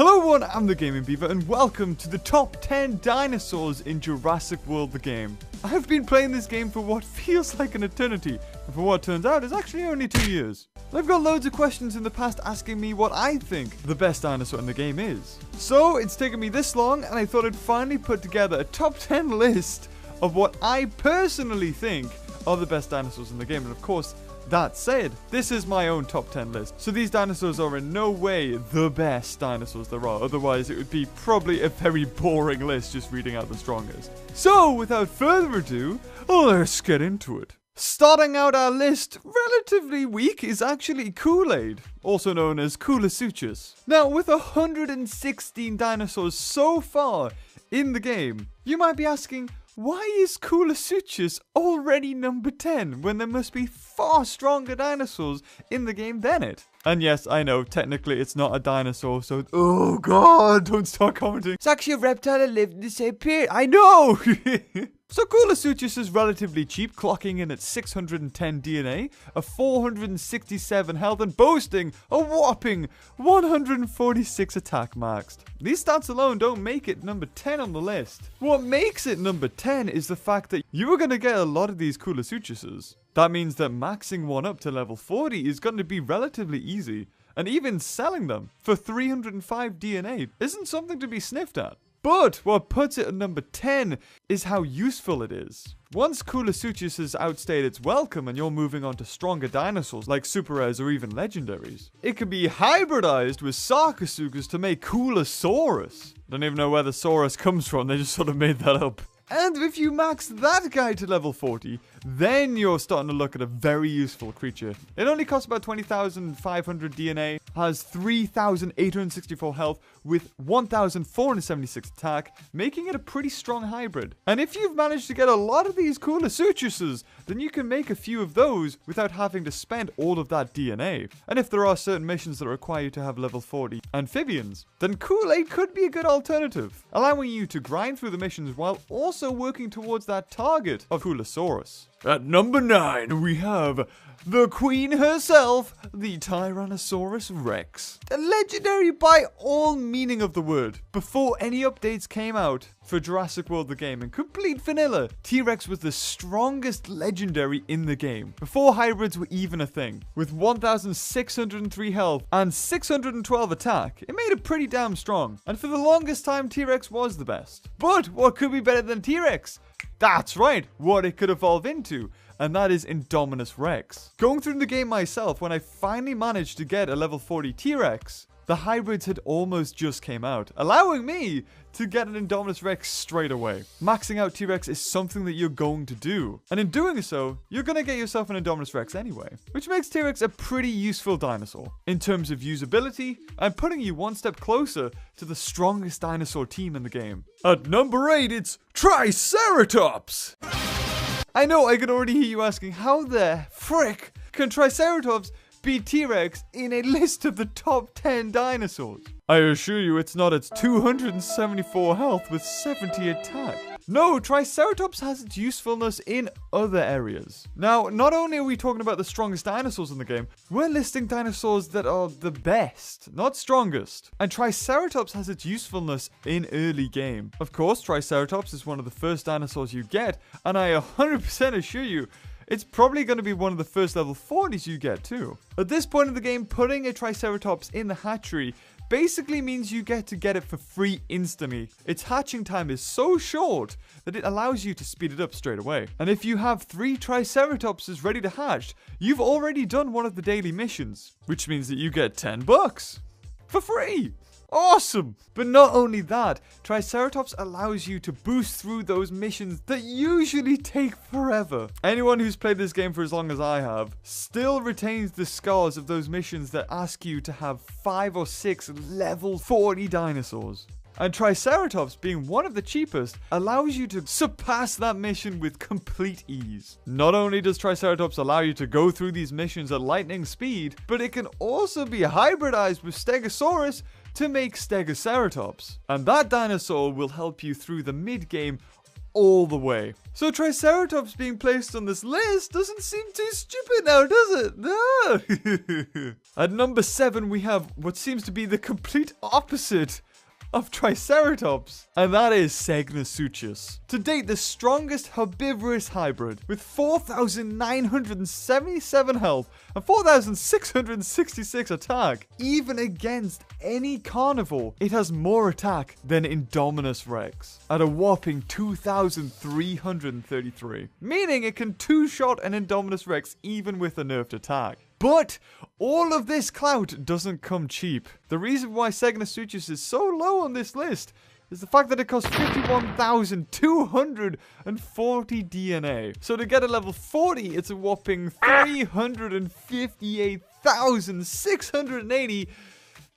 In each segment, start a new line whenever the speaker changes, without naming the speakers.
Hello everyone, I'm the Gaming Beaver and welcome to the top 10 dinosaurs in Jurassic World the game. I have been playing this game for what feels like an eternity, and for what turns out is actually only 2 years. I've got loads of questions in the past asking me what I think the best dinosaur in the game is. So it's taken me this long and I thought I'd finally put together a top 10 list of what I personally think are the best dinosaurs in the game. And of course, that said, this is my own top 10 list, so these dinosaurs are in no way the best dinosaurs there are, otherwise it would be probably a very boring list just reading out the strongest. So, without further ado, let's get into it. Starting out our list, relatively weak, is actually Kool-Aid, also known as Coolosuchus. Now, with 116 dinosaurs so far in the game, you might be asking, why is Coolosuchus already number 10 when there must be far stronger dinosaurs in the game than it? And yes, I know, technically it's not a dinosaur, so oh god, don't start commenting. It's actually a reptile that lived in the same period. I know! So Coolosuchus is relatively cheap, clocking in at 610 DNA, a 467 health, and boasting a whopping 146 attack maxed. These stats alone don't make it number 10 on the list. What makes it number 10 is the fact that you are going to get a lot of these Coolosuchuses. That means that maxing one up to level 40 is going to be relatively easy, and even selling them for 305 DNA isn't something to be sniffed at. But what puts it at number 10 is how useful it is. Once Coolosuchus has outstayed its welcome and you're moving on to stronger dinosaurs like super rares or even legendaries, it can be hybridized with Sarcosuchus to make Coolosaurus. Don't even know where the Saurus comes from, they just sort of made that up. And if you max that guy to level 40, then you're starting to look at a very useful creature. It only costs about 20,500 DNA, has 3,864 health with 1,476 attack, making it a pretty strong hybrid. And if you've managed to get a lot of these Coolosuchuses, then you can make a few of those without having to spend all of that DNA. And if there are certain missions that require you to have level 40 amphibians, then Kool-Aid could be a good alternative, allowing you to grind through the missions while also working towards that target of Coolosaurus. At number 9, we have the queen herself, the Tyrannosaurus Rex. A legendary by all meaning of the word. Before any updates came out for Jurassic World the game in complete vanilla, T-Rex was the strongest legendary in the game, before hybrids were even a thing. With 1,603 health and 612 attack, it made it pretty damn strong. And for the longest time, T-Rex was the best. But what could be better than T-Rex? That's right, what it could evolve into, and that is Indominus Rex. Going through the game myself, when I finally managed to get a level 40 T-Rex, the hybrids had almost just came out, allowing me to get an Indominus Rex straight away. Maxing out T-Rex is something that you're going to do, and in doing so, you're going to get yourself an Indominus Rex anyway, which makes T-Rex a pretty useful dinosaur. In terms of usability, I'm putting you one step closer to the strongest dinosaur team in the game. At number 8, it's Triceratops! I know I can already hear you asking, how the frick can Triceratops beat T-Rex in a list of the top 10 dinosaurs? I assure you it's not its 274 health with 70 attack. No, Triceratops has its usefulness in other areas. Now, not only are we talking about the strongest dinosaurs in the game, we're listing dinosaurs that are the best, not strongest. And Triceratops has its usefulness in early game. Of course, Triceratops is one of the first dinosaurs you get, and I 100% assure you, it's probably going to be one of the first level 40s you get too. At this point in the game, putting a Triceratops in the hatchery basically means you get it for free instantly. Its hatching time is so short that it allows you to speed it up straight away. And if you have 3 Triceratopses ready to hatch, you've already done one of the daily missions, which means that you get 10 bucks for free. Awesome! But not only that, Triceratops allows you to boost through those missions that usually take forever. Anyone who's played this game for as long as I have still retains the scars of those missions that ask you to have 5 or 6 level 40 dinosaurs. And Triceratops, being one of the cheapest, allows you to surpass that mission with complete ease. Not only does Triceratops allow you to go through these missions at lightning speed, but it can also be hybridized with Stegosaurus to make Stegoceratops. And that dinosaur will help you through the mid-game all the way. So Triceratops being placed on this list doesn't seem too stupid now, does it? No! At number 7, we have what seems to be the complete opposite of Triceratops, and that is Segnosuchus. To date, the strongest herbivorous hybrid, with 4,977 health and 4,666 attack. Even against any carnivore, it has more attack than Indominus Rex, at a whopping 2,333. Meaning it can two-shot an Indominus Rex even with a nerfed attack. But all of this clout doesn't come cheap. The reason why Segnosuchus is so low on this list is the fact that it costs 51,240 DNA. So to get a level 40, it's a whopping 358,680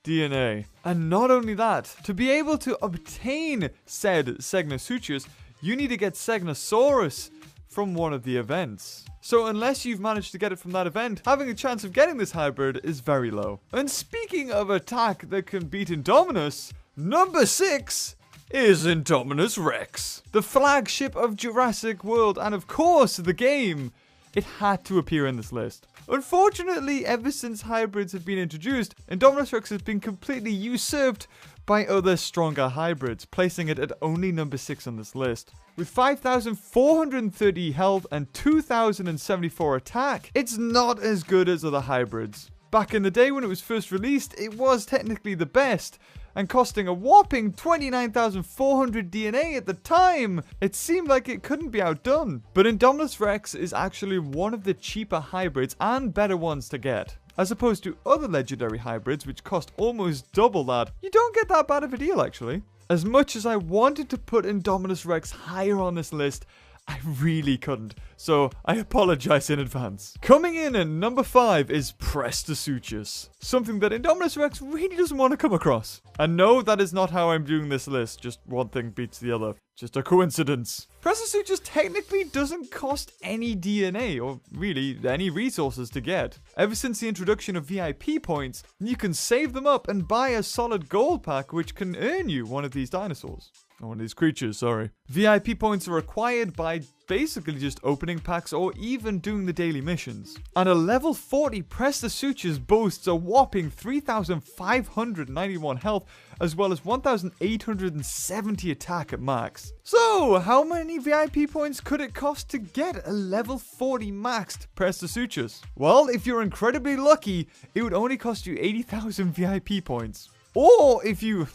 DNA. And not only that, to be able to obtain said Segnosuchus, you need to get Segnosaurus from one of the events. So unless you've managed to get it from that event, having a chance of getting this hybrid is very low. And speaking of attack that can beat Indominus, number 6 is Indominus Rex, the flagship of Jurassic World and of course the game. It had to appear in this list. Unfortunately, ever since hybrids have been introduced, Indominus Rex has been completely usurped by other stronger hybrids, placing it at only number 6 on this list. With 5,430 health and 2,074 attack, it's not as good as other hybrids. Back in the day when it was first released, it was technically the best, and costing a whopping 29,400 DNA at the time, it seemed like it couldn't be outdone. But Indominus Rex is actually one of the cheaper hybrids and better ones to get. As opposed to other legendary hybrids which cost almost double that, you don't get that bad of a deal actually. As much as I wanted to put Indominus Rex higher on this list, I really couldn't, so I apologize in advance. Coming in at number 5 is Prestosuchus, something that Indominus Rex really doesn't want to come across. And no, that is not how I'm doing this list, just one thing beats the other. Just a coincidence. Prestosuchus technically doesn't cost any DNA, or really any resources to get. Ever since the introduction of VIP points, you can save them up and buy a solid gold pack which can earn you one of these dinosaurs. Or one of these creatures, sorry. VIP points are acquired by basically just opening packs or even doing the daily missions. And a level 40 Prestosuchus boasts a whopping 3,591 health as well as 1,870 attack at max. So, how many VIP points could it cost to get a level 40 maxed Prestosuchus? Well, if you're incredibly lucky, it would only cost you 80,000 VIP points. Or if you...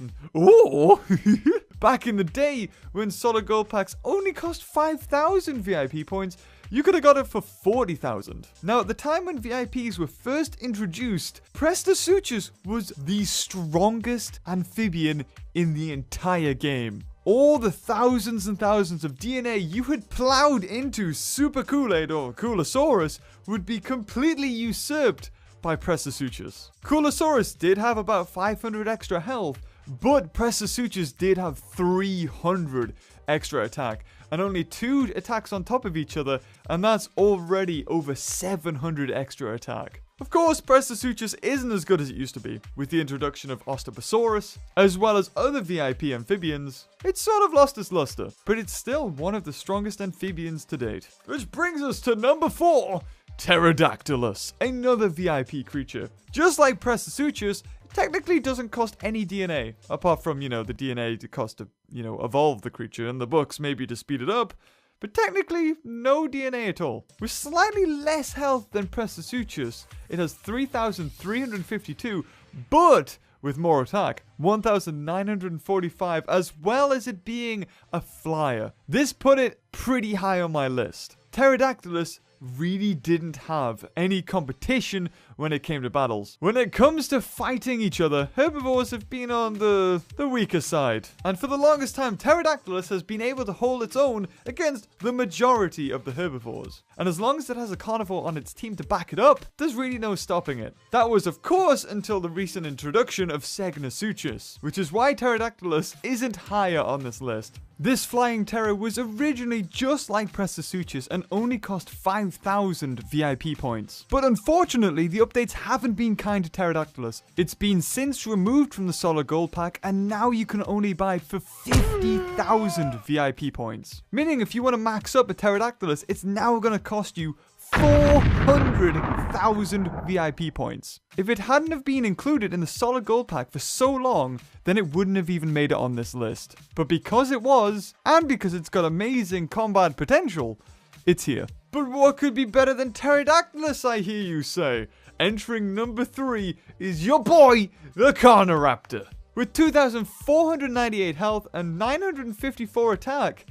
Back in the day, when solid gold packs only cost 5,000 VIP points, you could have got it for 40,000. Now, at the time when VIPs were first introduced, Prestosuchus was the strongest amphibian in the entire game. All the thousands and thousands of DNA you had plowed into Super Kool-Aid or Coolosaurus would be completely usurped by Prestosuchus. Coolosaurus did have about 500 extra health, but Prestosuchus did have 300 extra attack, and only 2 attacks on top of each other, and that's already over 700 extra attack. Of course, Prestosuchus isn't as good as it used to be. With the introduction of Osteoposaurus, as well as other VIP amphibians, it's sort of lost its luster, but it's still one of the strongest amphibians to date. Which brings us to number 4, Pterodactylus, another VIP creature. Just like Prestosuchus, technically doesn't cost any DNA, apart from, the DNA to cost to, evolve the creature, and the books maybe to speed it up, but technically no DNA at all. With slightly less health than Prestosuchus, it has 3,352, but with more attack, 1,945, as well as it being a flyer. This put it pretty high on my list. Pterodactylus really didn't have any competition when it came to battles. When it comes to fighting each other, herbivores have been on the weaker side. And for the longest time, Pterodactylus has been able to hold its own against the majority of the herbivores. And as long as it has a carnivore on its team to back it up, there's really no stopping it. That was, of course, until the recent introduction of Segnosuchus, which is why Pterodactylus isn't higher on this list. This flying terror was originally just like Prestosuchus and only cost 5,000 VIP points. But unfortunately, the updates haven't been kind to Pterodactylus. It's been since removed from the solid gold pack, and now you can only buy it for 50,000 VIP points. Meaning if you want to max up a Pterodactylus, it's now going to cost you 400,000 VIP points. If it hadn't have been included in the solid gold pack for so long, then it wouldn't have even made it on this list. But because it was, and because it's got amazing combat potential, it's here. But what could be better than Pterodactylus, I hear you say? Entering number 3 is your boy, the Carnoraptor. With 2,498 health and 954 attack.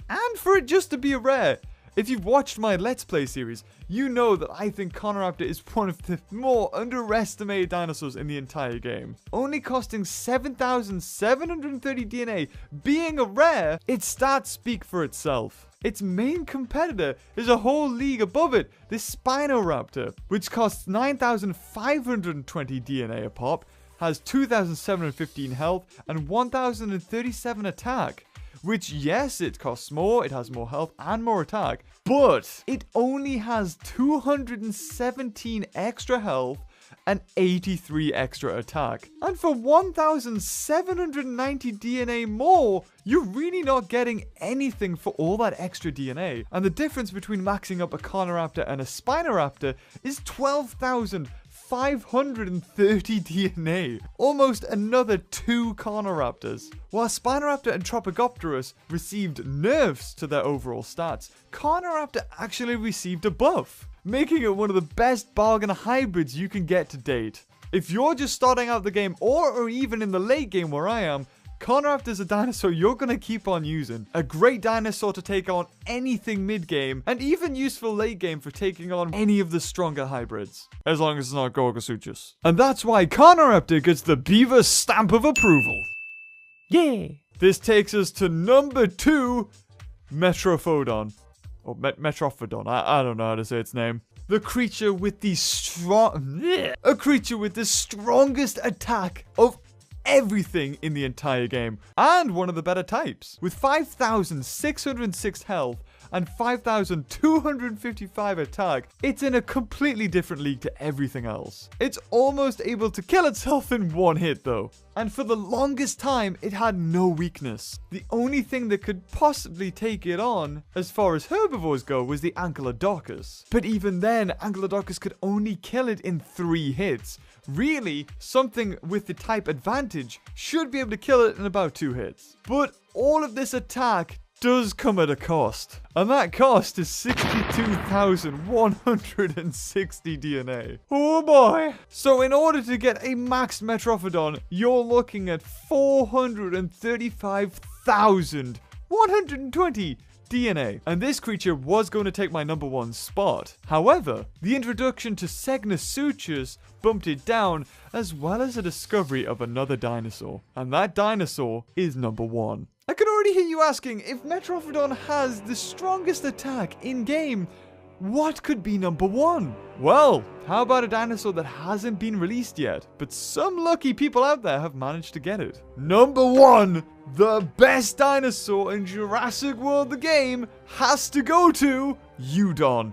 And for it just to be a rare. If you've watched my Let's Play series, you know that I think Carnoraptor is one of the more underestimated dinosaurs in the entire game. Only costing 7,730 DNA, being a rare, its stats speak for itself. Its main competitor is a whole league above it, this Spinoraptor, which costs 9,520 DNA a pop, has 2,715 health, and 1,037 attack. Which, yes, it costs more, it has more health and more attack, but it only has 217 extra health and 83 extra attack. And for 1,790 DNA more, you're really not getting anything for all that extra DNA. And the difference between maxing up a Carnoraptor and a Spinoraptor is 12,530 DNA. Almost another 2 Carnoraptors. While Spinoraptor and Tropicopterus received nerfs to their overall stats, Carnoraptor actually received a buff, making it one of the best bargain hybrids you can get to date. If you're just starting out the game or even in the late game where I am, Carnoraptor is a dinosaur you're going to keep on using. A great dinosaur to take on anything mid-game, and even useful late-game for taking on any of the stronger hybrids. As long as it's not Gorgosuchus. And that's why Carnoraptor gets the Beaver stamp of approval. Yeah! This takes us to number 2, Metrophodon. Or Metrophodon, I don't know how to say its name. The creature with the strongest attack of everything in the entire game, and one of the better types. With 5,606 health and 5,255 attack, it's in a completely different league to everything else. It's almost able to kill itself in one hit though. And for the longest time, it had no weakness. The only thing that could possibly take it on, as far as herbivores go, was the Ankylodocus. But even then, Ankylodocus could only kill it in 3 hits. Really, something with the type advantage should be able to kill it in about 2 hits. But all of this attack does come at a cost. And that cost is 62,160 DNA. Oh boy. So in order to get a maxed Metrophodon, you're looking at 435,120 DNA. And this creature was going to take my number 1 spot. However, the introduction to Segnosuchus bumped it down, as well as a discovery of another dinosaur. And that dinosaur is number 1. I can already hear you asking, if Metrophodon has the strongest attack in-game, what could be number 1? Well, how about a dinosaur that hasn't been released yet, but some lucky people out there have managed to get it? Number 1, the best dinosaur in Jurassic World the game, has to go to Eudon.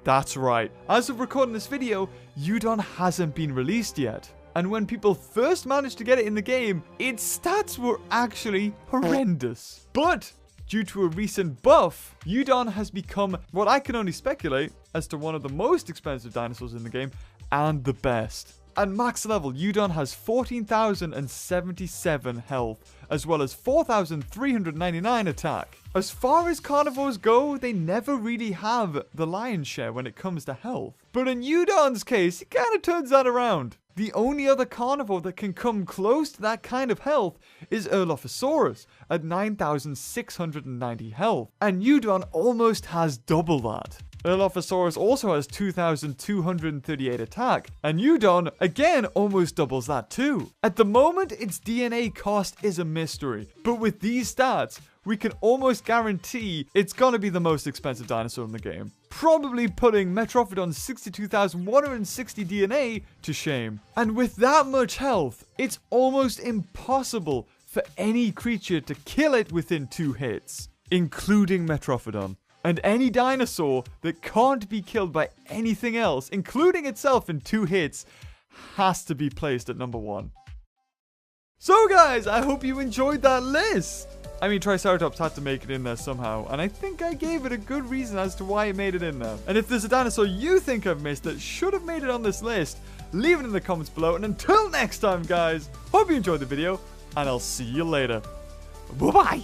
That's right, as of recording this video, Eudon hasn't been released yet. And when people first managed to get it in the game, its stats were actually horrendous. But due to a recent buff, Eudon has become what I can only speculate as to one of the most expensive dinosaurs in the game and the best. At max level, Eudon has 14,077 health, as well as 4,399 attack. As far as carnivores go, they never really have the lion's share when it comes to health. But in Eudon's case, it kind of turns that around. The only other carnivore that can come close to that kind of health is Erlophosaurus at 9,690 health, and Eudon almost has double that. Erlophosaurus also has 2,238 attack, and Eudon again almost doubles that too. At the moment, its DNA cost is a mystery, but with these stats, we can almost guarantee it's gonna be the most expensive dinosaur in the game. Probably putting Metrophodon's 62,160 DNA to shame. And with that much health, it's almost impossible for any creature to kill it within 2 hits, including Metrophodon. And any dinosaur that can't be killed by anything else, including itself in 2 hits, has to be placed at number 1. So guys, I hope you enjoyed that list. I mean, Triceratops had to make it in there somehow, and I think I gave it a good reason as to why it made it in there. And if there's a dinosaur you think I've missed that should have made it on this list, leave it in the comments below. And until next time, guys, hope you enjoyed the video, and I'll see you later. Bye-bye.